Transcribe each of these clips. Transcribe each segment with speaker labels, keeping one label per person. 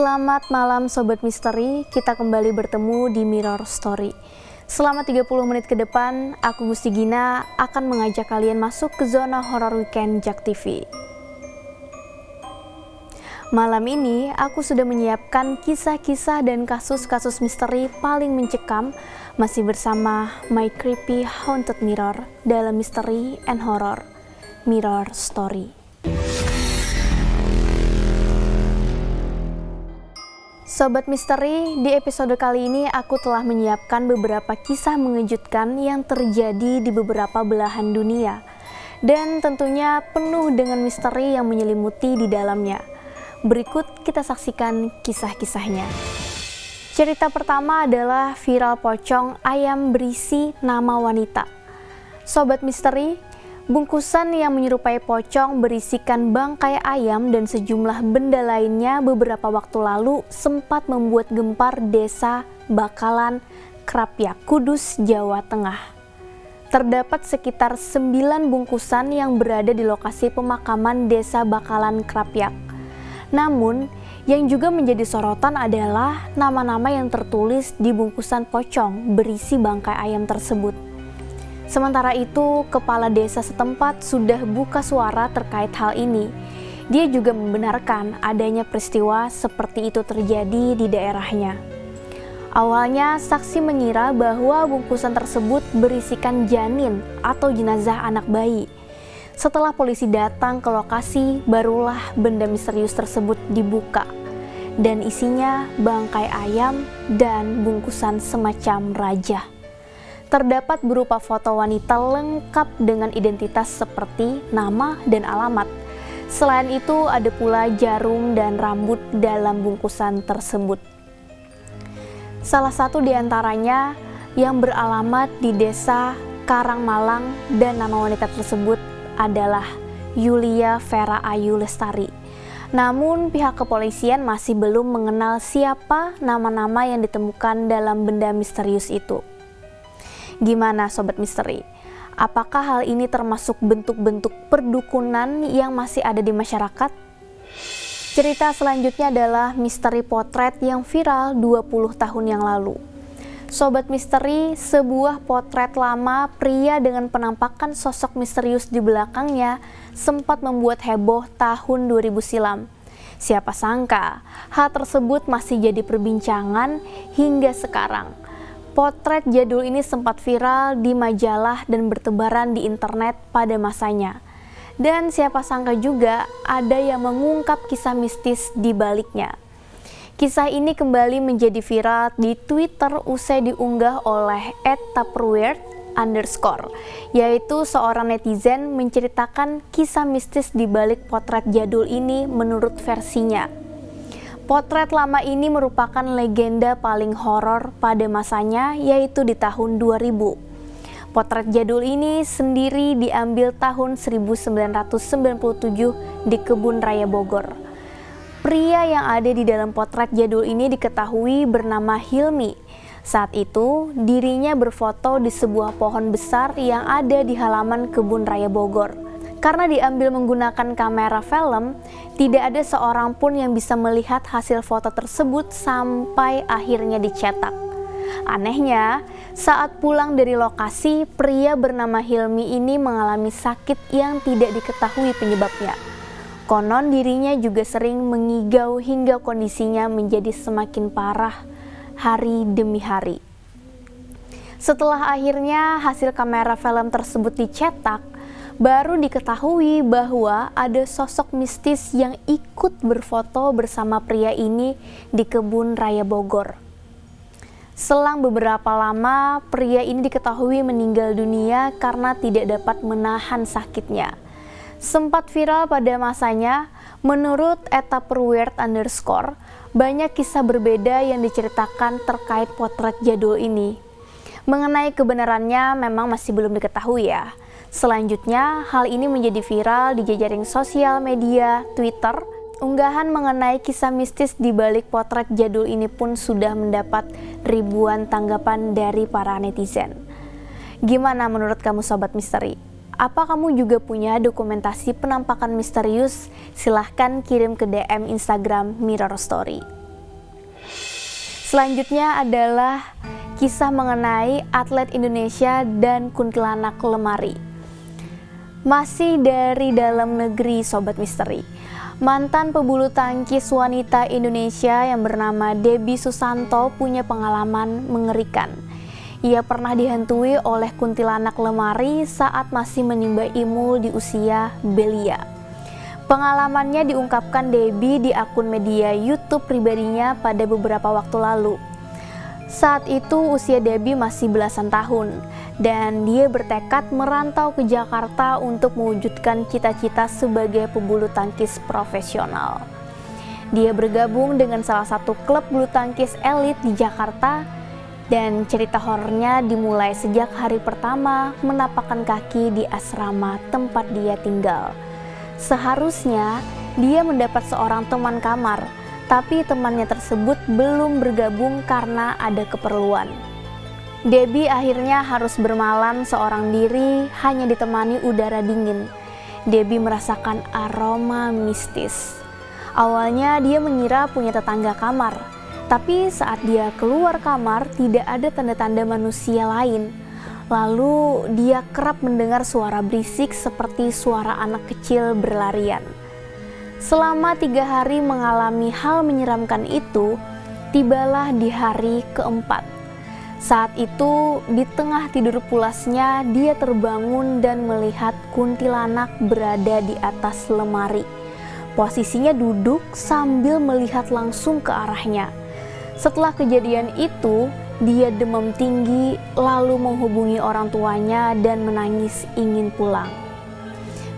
Speaker 1: Selamat malam Sobat Misteri, kita kembali bertemu di Mirror Story. Selama 30 menit ke depan, aku Gusti Gina akan mengajak kalian masuk ke zona horor weekend Jak TV. Malam ini, aku sudah menyiapkan kisah-kisah dan kasus-kasus misteri paling mencekam, masih bersama My Creepy Haunted Mirror dalam Misteri and Horror Mirror Story. Sobat Misteri, di episode kali ini aku telah menyiapkan beberapa kisah mengejutkan yang terjadi di beberapa belahan dunia. Dan tentunya penuh dengan misteri yang menyelimuti di dalamnya. Berikut kita saksikan kisah-kisahnya. Cerita pertama adalah viral pocong ayam berisi nama wanita. Sobat Misteri, bungkusan yang menyerupai pocong berisikan bangkai ayam dan sejumlah benda lainnya beberapa waktu lalu sempat membuat gempar desa Bakalan, Krapyak, Kudus, Jawa Tengah. Terdapat sekitar 9 bungkusan yang berada di lokasi pemakaman desa Bakalan, Krapyak. Namun, yang juga menjadi sorotan adalah nama-nama yang tertulis di bungkusan pocong berisi bangkai ayam tersebut. Sementara itu, kepala desa setempat sudah buka suara terkait hal ini. Dia juga membenarkan adanya peristiwa seperti itu terjadi di daerahnya. Awalnya, saksi mengira bahwa bungkusan tersebut berisikan janin atau jenazah anak bayi. Setelah polisi datang ke lokasi, barulah benda misterius tersebut dibuka. Dan isinya bangkai ayam dan bungkusan semacam raja. Terdapat berupa foto wanita lengkap dengan identitas seperti nama dan alamat. Selain itu ada pula jarum dan rambut dalam bungkusan tersebut. Salah satu di antaranya yang beralamat di desa Karangmalang dan nama wanita tersebut adalah Yulia Vera Ayu Lestari. Namun pihak kepolisian masih belum mengenal siapa nama-nama yang ditemukan dalam benda misterius itu. Gimana Sobat Misteri? Apakah hal ini termasuk bentuk-bentuk perdukunan yang masih ada di masyarakat? Cerita selanjutnya adalah misteri potret yang viral 20 tahun yang lalu. Sobat Misteri, sebuah potret lama pria dengan penampakan sosok misterius di belakangnya sempat membuat heboh tahun 2000 silam. Siapa sangka, hal tersebut masih jadi perbincangan hingga sekarang. Potret jadul ini sempat viral di majalah dan bertebaran di internet pada masanya. Dan siapa sangka juga ada yang mengungkap kisah mistis di baliknya. Kisah ini kembali menjadi viral di Twitter usai diunggah oleh @tupperware_, yaitu seorang netizen menceritakan kisah mistis di balik potret jadul ini menurut versinya. Potret lama ini merupakan legenda paling horor pada masanya, yaitu di tahun 2000. Potret jadul ini sendiri diambil tahun 1997 di Kebun Raya Bogor. Pria yang ada di dalam potret jadul ini diketahui bernama Hilmi. Saat itu, dirinya berfoto di sebuah pohon besar yang ada di halaman Kebun Raya Bogor. Karena diambil menggunakan kamera film, tidak ada seorang pun yang bisa melihat hasil foto tersebut sampai akhirnya dicetak. Anehnya, saat pulang dari lokasi, pria bernama Hilmi ini mengalami sakit yang tidak diketahui penyebabnya. Konon dirinya juga sering mengigau hingga kondisinya menjadi semakin parah hari demi hari. Setelah akhirnya hasil kamera film tersebut dicetak, baru diketahui bahwa ada sosok mistis yang ikut berfoto bersama pria ini di Kebun Raya Bogor. Selang beberapa lama, pria ini diketahui meninggal dunia karena tidak dapat menahan sakitnya. Sempat viral pada masanya, menurut @tupperware_, banyak kisah berbeda yang diceritakan terkait potret jadul ini. Mengenai kebenarannya memang masih belum diketahui ya. Selanjutnya, hal ini menjadi viral di jejaring sosial media Twitter. Unggahan mengenai kisah mistis di balik potret jadul ini pun sudah mendapat ribuan tanggapan dari para netizen. Gimana menurut kamu Sobat Misteri? Apa kamu juga punya dokumentasi penampakan misterius? Silahkan kirim ke DM Instagram Mirror Story. Selanjutnya adalah kisah mengenai atlet Indonesia dan kuntilanak lemari. Masih dari dalam negeri Sobat Misteri, mantan pebulu tangkis wanita Indonesia yang bernama Debbie Susanto punya pengalaman mengerikan. Ia pernah dihantui oleh kuntilanak lemari saat masih menimba ilmu di usia belia. Pengalamannya diungkapkan Debbie di akun media YouTube pribadinya pada beberapa waktu lalu. Saat itu usia Debbie masih belasan tahun dan dia bertekad merantau ke Jakarta untuk mewujudkan cita-cita sebagai pebulu tangkis profesional. Dia bergabung dengan salah satu klub bulu tangkis elit di Jakarta dan cerita horornya dimulai sejak hari pertama menapakkan kaki di asrama tempat dia tinggal. Seharusnya dia mendapat seorang teman kamar, tapi temannya tersebut belum bergabung karena ada keperluan. Debbie akhirnya harus bermalam seorang diri hanya ditemani udara dingin. Debbie merasakan aroma mistis. Awalnya dia mengira punya tetangga kamar, tapi saat dia keluar kamar tidak ada tanda-tanda manusia lain. Lalu dia kerap mendengar suara berisik seperti suara anak kecil berlarian. Selama 3 hari mengalami hal menyeramkan itu, tibalah di hari keempat. Saat itu, di tengah tidur pulasnya, dia terbangun dan melihat kuntilanak berada di atas lemari. Posisinya duduk sambil melihat langsung ke arahnya. Setelah kejadian itu, dia demam tinggi lalu menghubungi orang tuanya dan menangis ingin pulang.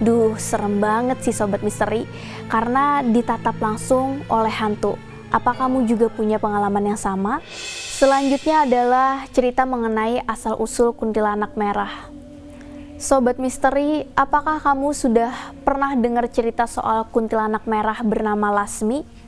Speaker 1: Duh, serem banget sih Sobat Misteri, karena ditatap langsung oleh hantu. Apa kamu juga punya pengalaman yang sama? Selanjutnya adalah cerita mengenai asal-usul kuntilanak merah. Sobat Misteri, apakah kamu sudah pernah dengar cerita soal kuntilanak merah bernama Lasmi?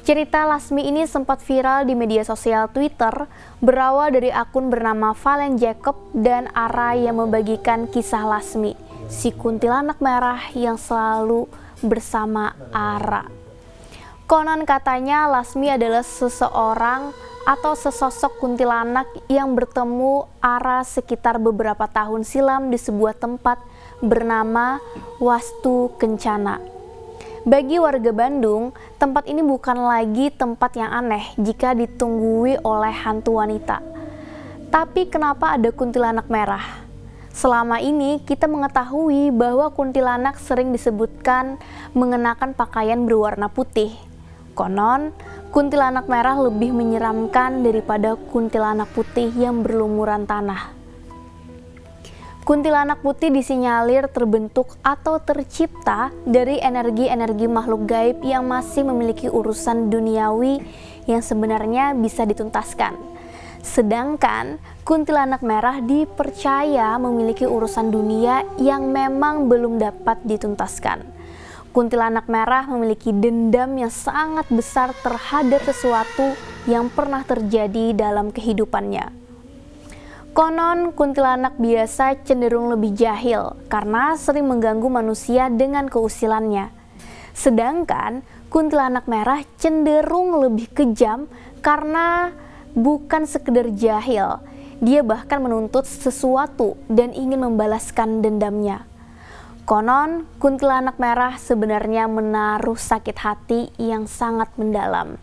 Speaker 1: Cerita Lasmi ini sempat viral di media sosial Twitter, berawal dari akun bernama Valen Jacob dan Ara yang membagikan kisah Lasmi, si kuntilanak merah yang selalu bersama Ara. Konon katanya Lasmi adalah seseorang atau sesosok kuntilanak yang bertemu Ara sekitar beberapa tahun silam di sebuah tempat bernama Wastu Kencana. Bagi warga Bandung, tempat ini bukan lagi tempat yang aneh jika ditunggui oleh hantu wanita. Tapi kenapa ada kuntilanak merah? Selama ini kita mengetahui bahwa kuntilanak sering disebutkan mengenakan pakaian berwarna putih. Konon, kuntilanak merah lebih menyeramkan daripada kuntilanak putih yang berlumuran tanah. Kuntilanak putih disinyalir terbentuk atau tercipta dari energi-energi makhluk gaib yang masih memiliki urusan duniawi yang sebenarnya bisa dituntaskan. Sedangkan kuntilanak merah dipercaya memiliki urusan dunia yang memang belum dapat dituntaskan. Kuntilanak merah memiliki dendam yang sangat besar terhadap sesuatu yang pernah terjadi dalam kehidupannya. Konon kuntilanak biasa cenderung lebih jahil karena sering mengganggu manusia dengan keusilannya. Sedangkan kuntilanak merah cenderung lebih kejam karena bukan sekedar jahil, dia bahkan menuntut sesuatu dan ingin membalaskan dendamnya. Konon, kuntilanak merah sebenarnya menaruh sakit hati yang sangat mendalam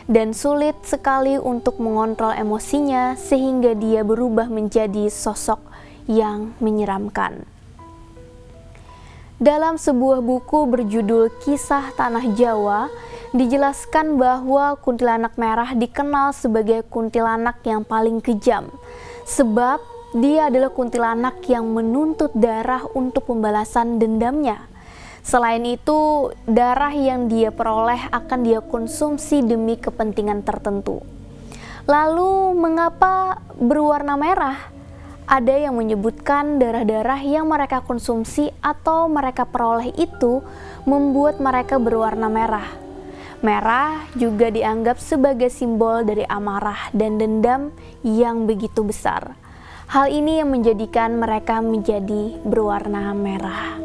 Speaker 1: dan sulit sekali untuk mengontrol emosinya sehingga dia berubah menjadi sosok yang menyeramkan. Dalam sebuah buku berjudul Kisah Tanah Jawa, dijelaskan bahwa kuntilanak merah dikenal sebagai kuntilanak yang paling kejam, sebab dia adalah kuntilanak yang menuntut darah untuk pembalasan dendamnya. Selain itu, darah yang dia peroleh akan dia konsumsi demi kepentingan tertentu. Lalu, mengapa berwarna merah? Ada yang menyebutkan darah-darah yang mereka konsumsi atau mereka peroleh itu membuat mereka berwarna merah. Merah juga dianggap sebagai simbol dari amarah dan dendam yang begitu besar. Hal ini yang menjadikan mereka menjadi berwarna merah.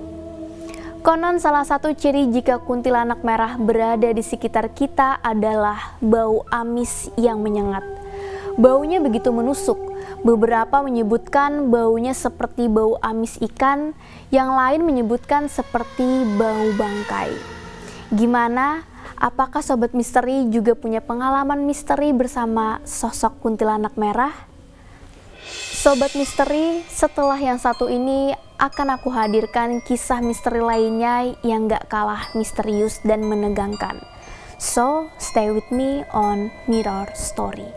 Speaker 1: Konon salah satu ciri jika kuntilanak merah berada di sekitar kita adalah bau amis yang menyengat. Baunya begitu menusuk. Beberapa menyebutkan baunya seperti bau amis ikan, yang lain menyebutkan seperti bau bangkai. Gimana? Apakah Sobat Misteri juga punya pengalaman misteri bersama sosok kuntilanak merah? Sobat Misteri, setelah yang satu ini akan aku hadirkan kisah misteri lainnya yang gak kalah misterius dan menegangkan. So, stay with me on Mirror Story.